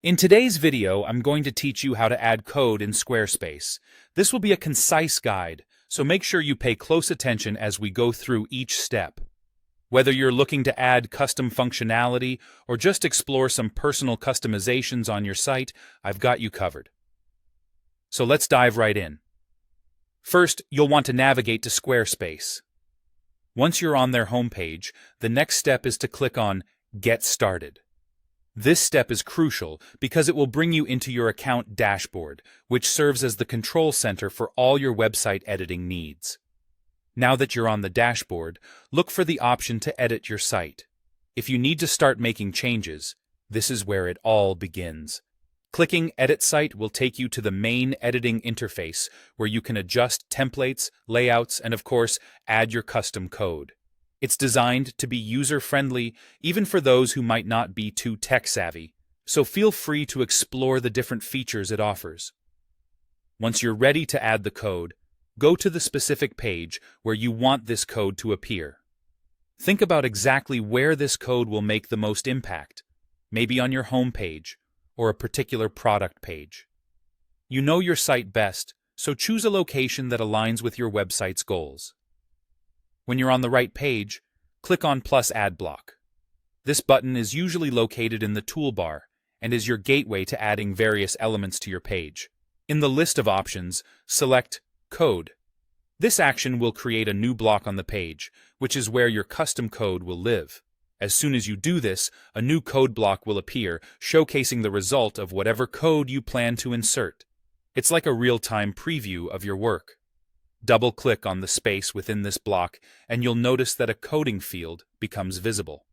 In today's video, I'm going to teach you how to add code in Squarespace. This will be a concise guide, so make sure you pay close attention as we go through each step. Whether you're looking to add custom functionality or just explore some personal customizations on your site, I've got you covered. So let's dive right in. First, you'll want to navigate to Squarespace. Once you're on their homepage, the next step is to click on Get Started. This step is crucial because it will bring you into your account dashboard, which serves as the control center for all your website editing needs. Now that you're on the dashboard, look for the option to edit your site. If you need to start making changes, this is where it all begins. Clicking Edit Site will take you to the main editing interface where you can adjust templates, layouts, and of course, add your custom code. It's designed to be user-friendly, even for those who might not be too tech-savvy, so feel free to explore the different features it offers. Once you're ready to add the code, go to the specific page where you want this code to appear. Think about exactly where this code will make the most impact, maybe on your home page or a particular product page. You know your site best, so choose a location that aligns with your website's goals. When you're on the right page, click on Plus Add Block. This button is usually located in the toolbar and is your gateway to adding various elements to your page. In the list of options, select Code. This action will create a new block on the page, which is where your custom code will live. As soon as you do this, a new code block will appear, showcasing the result of whatever code you plan to insert. It's like a real-time preview of your work. Double-click on the space within this block, and you'll notice that a coding field becomes visible.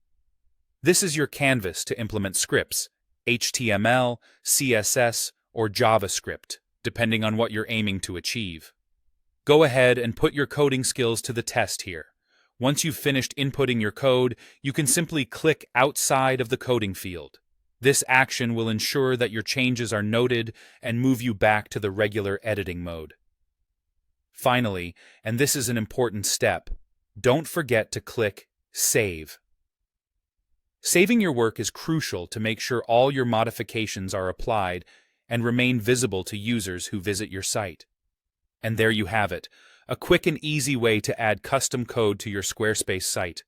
This is your canvas to implement scripts, HTML, CSS, or JavaScript, depending on what you're aiming to achieve. Go ahead and put your coding skills to the test here. Once you've finished inputting your code, you can simply click outside of the coding field. This action will ensure that your changes are noted and move you back to the regular editing mode. Finally, and this is an important step, don't forget to click Save. Saving your work is crucial to make sure all your modifications are applied and remain visible to users who visit your site. And there you have it, a quick and easy way to add custom code to your Squarespace site.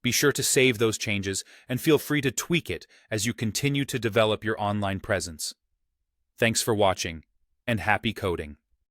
Be sure to save those changes and feel free to tweak it as you continue to develop your online presence. Thanks for watching, and happy coding!